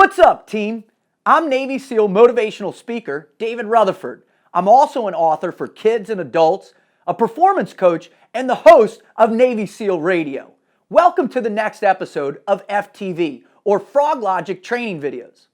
What's up, team? I'm Navy SEAL Motivational Speaker David Rutherford. I'm also an author for kids and adults, a performance coach, and the host of Navy SEAL Radio. Welcome to the next episode of FTV, or Froglogic Training videos.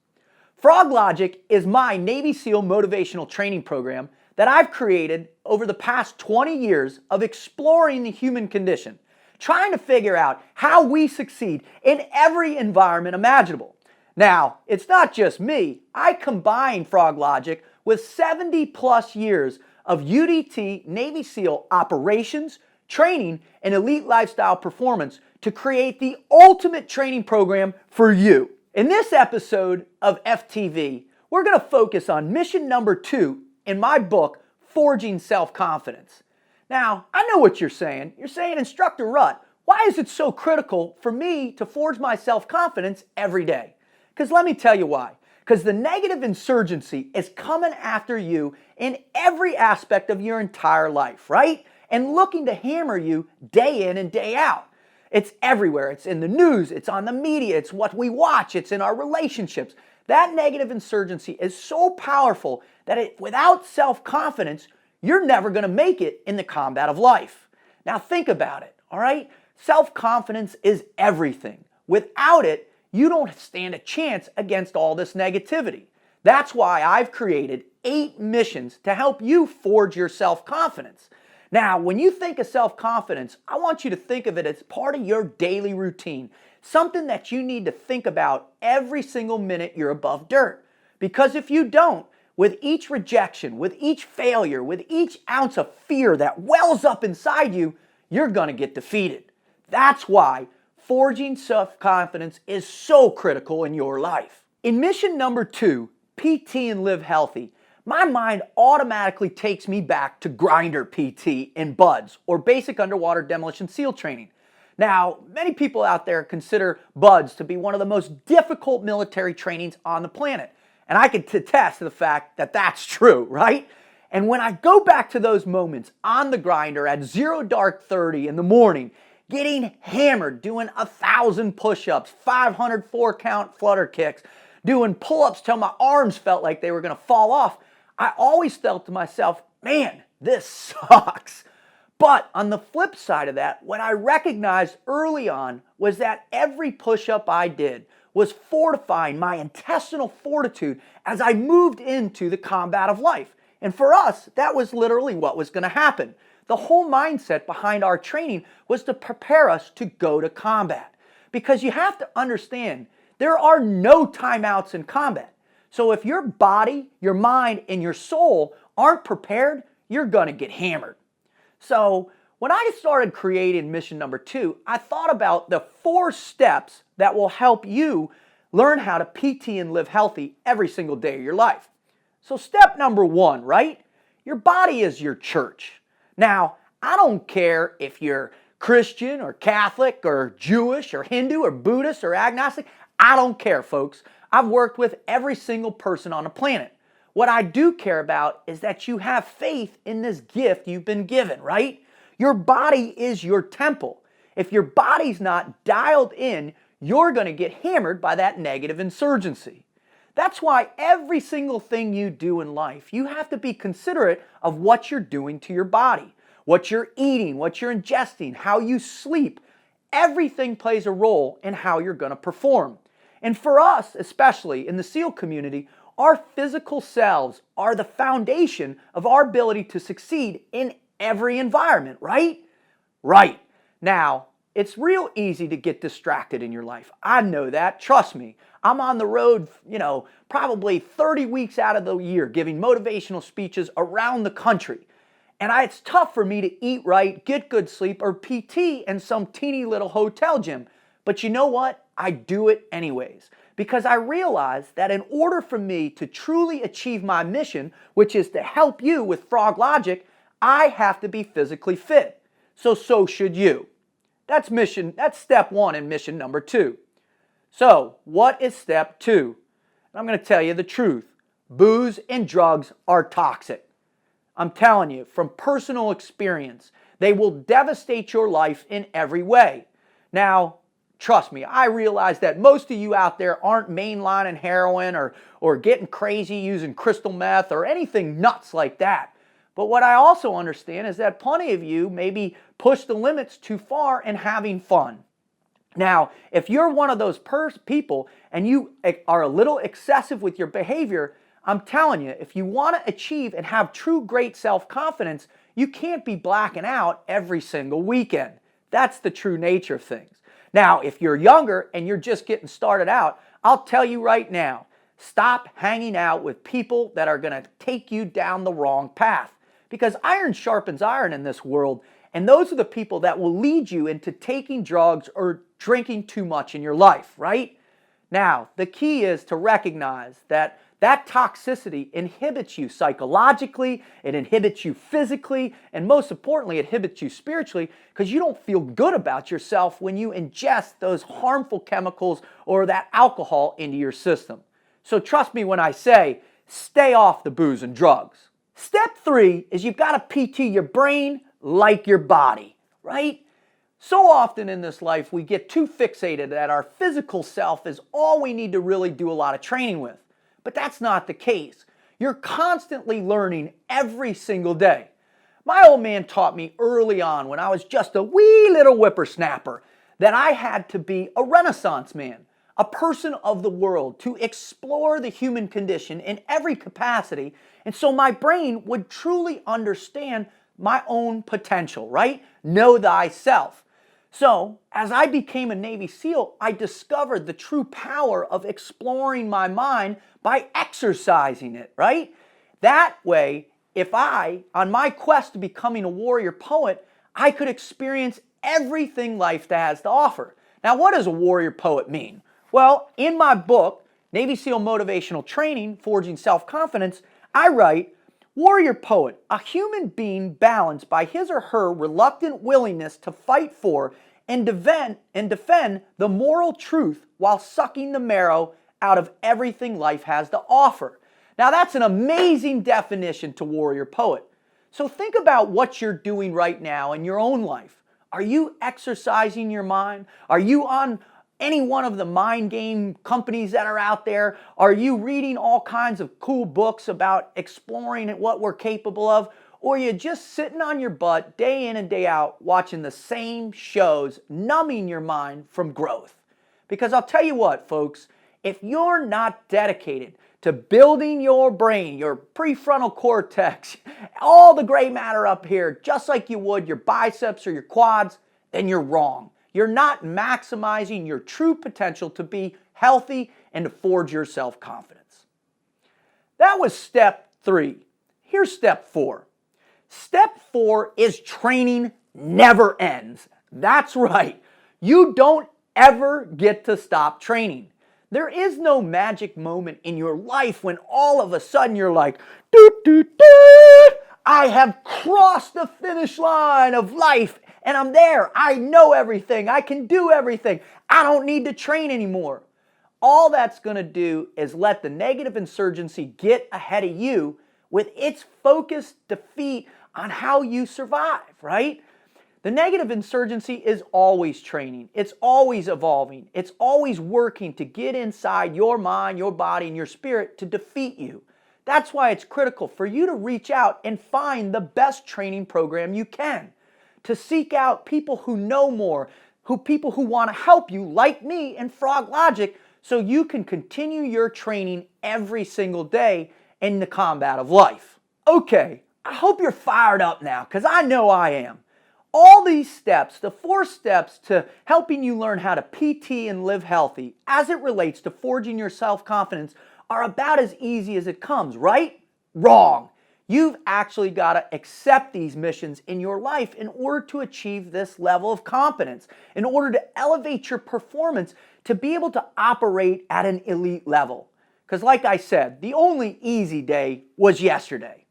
Froglogic is my Navy SEAL motivational training program that I've created over the past 20 years of exploring the human condition, trying to figure out how we succeed in every environment imaginable. Now, it's not just me. I combine Froglogic with 70 plus years of UDT Navy SEAL operations, training, and elite lifestyle performance to create the ultimate training program for you. In this episode of FTV, we're going to focus on mission number 2 in my book, Forging Self-Confidence. Now, I know what you're saying. You're saying, Instructor Rut, why is it so critical for me to forge my self-confidence every day? Because let me tell you why. Because the negative insurgency is coming after you in every aspect of your entire life, right? And looking to hammer you day in and day out. It's everywhere. It's in the news. It's on the media. It's what we watch. It's in our relationships. That negative insurgency is so powerful that without self-confidence, you're never going to make it in the combat of life. Now think about it, all right? Self-confidence is everything. Without it, you don't stand a chance against all this negativity. That's why I've created 8 missions to help you forge your self-confidence. Now, when you think of self-confidence, I want you to think of it as part of your daily routine, something that you need to think about every single minute you're above dirt. Because if you don't, with each rejection, with each failure, with each ounce of fear that wells up inside you, you're going to get defeated. That's why forging self-confidence is so critical in your life. In mission number 2, PT and Live Healthy, my mind automatically takes me back to Grinder PT in BUDS, or Basic Underwater Demolition SEAL Training. Now, many people out there consider BUDS to be one of the most difficult military trainings on the planet. And I can attest to the fact that that's true, right? And when I go back to those moments on the grinder at 0:30 in the morning, getting hammered, doing 1,000 push-ups, 500 4-count flutter kicks, doing pull-ups till my arms felt like they were going to fall off, I always felt to myself, man, this sucks. But on the flip side of that, what I recognized early on was that every push-up I did was fortifying my intestinal fortitude as I moved into the combat of life. And for us, that was literally what was going to happen. The whole mindset behind our training was to prepare us to go to combat. Because you have to understand, there are no timeouts in combat. So if your body, your mind, and your soul aren't prepared, you're going to get hammered. So when I started creating mission number 2, I thought about the 4 steps that will help you learn how to PT and live healthy every single day of your life. So step number 1, right? Your body is your church. Now, I don't care if you're Christian or Catholic or Jewish or Hindu or Buddhist or agnostic. I don't care, folks. I've worked with every single person on the planet. What I do care about is that you have faith in this gift you've been given, right? Your body is your temple. If your body's not dialed in, you're going to get hammered by that negative insurgency. That's why every single thing you do in life, you have to be considerate of what you're doing to your body, what you're eating, what you're ingesting, how you sleep. Everything plays a role in how you're going to perform. And for us, especially in the SEAL community, our physical selves are the foundation of our ability to succeed in every environment, right? Right. Now, it's real easy to get distracted in your life. I know that. Trust me. I'm on the road, probably 30 weeks out of the year giving motivational speeches around the country. And it's tough for me to eat right, get good sleep, or PT in some teeny little hotel gym. But you know what? I do it anyways. Because I realize that in order for me to truly achieve my mission, which is to help you with Froglogic, I have to be physically fit. So should you. That's step 1 in mission number 2. So, what is step 2? I'm going to tell you the truth. Booze and drugs are toxic. I'm telling you, from personal experience, they will devastate your life in every way. Now, Trust me, I realize that most of you out there aren't mainlining heroin or getting crazy using crystal meth or anything nuts like that. But what I also understand is that plenty of you maybe push the limits too far in having fun. Now, if you're one of those people and you are a little excessive with your behavior, I'm telling you, if you want to achieve and have true great self-confidence, you can't be blacking out every single weekend. That's the true nature of things. Now, if you're younger and you're just getting started out, I'll tell you right now, stop hanging out with people that are going to take you down the wrong path. Because iron sharpens iron in this world, and those are the people that will lead you into taking drugs or drinking too much in your life, right? Now, the key is to recognize that toxicity inhibits you psychologically, it inhibits you physically, and most importantly, it inhibits you spiritually because you don't feel good about yourself when you ingest those harmful chemicals or that alcohol into your system. So trust me when I say, stay off the booze and drugs. Step 3 is you've got to PT your brain like your body, right? So often in this life, we get too fixated that our physical self is all we need to really do a lot of training with. But that's not the case. You're constantly learning every single day. My old man taught me early on when I was just a wee little whippersnapper that I had to be a Renaissance man, a person of the world, to explore the human condition in every capacity, and so my brain would truly understand my own potential, right? Know thyself. So, as I became a Navy SEAL, I discovered the true power of exploring my mind by exercising it, right? That way, if on my quest to becoming a warrior poet, I could experience everything life has to offer. Now, what does a warrior poet mean? Well, in my book, Navy SEAL Motivational Training, Forging Self-Confidence, I write, warrior poet, a human being balanced by his or her reluctant willingness to fight for and defend the moral truth while sucking the marrow out of everything life has to offer. Now that's an amazing definition to warrior poet. So think about what you're doing right now in your own life. Are you exercising your mind? Are you on any one of the mind game companies that are out there? Are you reading all kinds of cool books about exploring what we're capable of? Or are you just sitting on your butt day in and day out watching the same shows, numbing your mind from growth? Because I'll tell you what, folks, if you're not dedicated to building your brain, your prefrontal cortex, all the gray matter up here, just like you would your biceps or your quads, then you're wrong. You're not maximizing your true potential to be healthy and to forge your self-confidence. That was step 3. Here's step 4. Step 4 is training never ends. That's right. You don't ever get to stop training. There is no magic moment in your life when all of a sudden you're like, doot, doot, doot, I have crossed the finish line of life and I'm there. I know everything. I can do everything. I don't need to train anymore. All that's going to do is let the negative insurgency get ahead of you with its focused defeat on how you survive, right? The negative insurgency is always training. It's always evolving. It's always working to get inside your mind, your body, and your spirit to defeat you. That's why it's critical for you to reach out and find the best training program you can. To seek out people who know more, people who want to help you, like me and Froglogic, so you can continue your training every single day in the combat of life. Okay, I hope you're fired up now, because I know I am. All these steps, the 4 steps to helping you learn how to PT and live healthy as it relates to forging your self-confidence are about as easy as it comes, right? Wrong. You've actually got to accept these missions in your life in order to achieve this level of competence, in order to elevate your performance to be able to operate at an elite level. Because like I said, the only easy day was yesterday.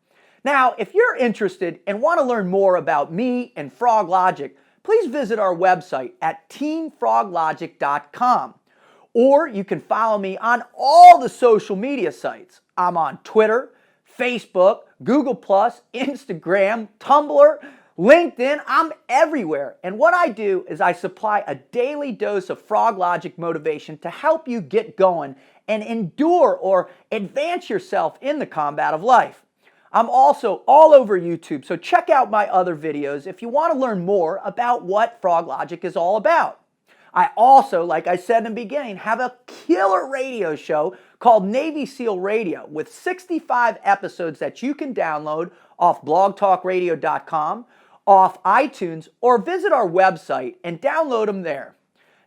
Now, if you're interested and want to learn more about me and Froglogic, please visit our website at teamfroglogic.com. Or you can follow me on all the social media sites. I'm on Twitter, Facebook, Google+, Instagram, Tumblr, LinkedIn, I'm everywhere. And what I do is I supply a daily dose of Froglogic motivation to help you get going and endure or advance yourself in the combat of life. I'm also all over YouTube, so check out my other videos if you want to learn more about what Froglogic is all about. I also, like I said in the beginning, have a killer radio show called Navy SEAL Radio with 65 episodes that you can download off blogtalkradio.com, off iTunes, or visit our website and download them there.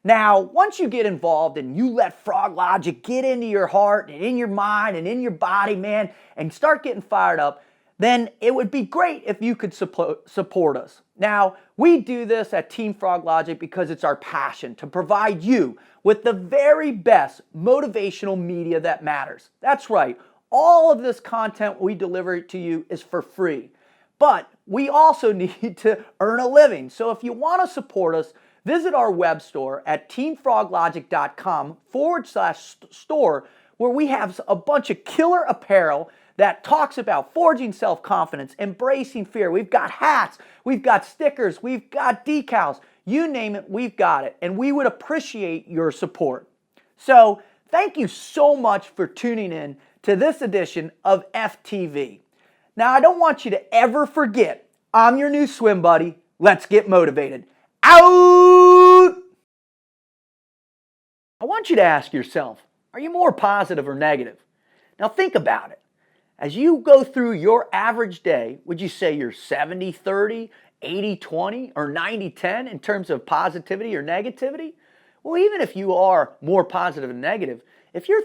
Now, once you get involved and you let Froglogic get into your heart and in your mind and in your body, man, and start getting fired up, then it would be great if you could support us. Now, we do this at Team Froglogic because it's our passion to provide you with the very best motivational media that matters. That's right, all of this content we deliver to you is for free. But we also need to earn a living. So if you want to support us, visit our web store at teamfroglogic.com/store, where we have a bunch of killer apparel that talks about forging self-confidence, embracing fear. We've got hats, we've got stickers, we've got decals. You name it, we've got it. And we would appreciate your support. So thank you so much for tuning in to this edition of FTV. Now, I don't want you to ever forget, I'm your new swim buddy. Let's get motivated. Out! I want you to ask yourself, are you more positive or negative? Now think about it. As you go through your average day, would you say you're 70-30, 80-20, or 90-10 in terms of positivity or negativity? Well, even if you are more positive and negative, if you're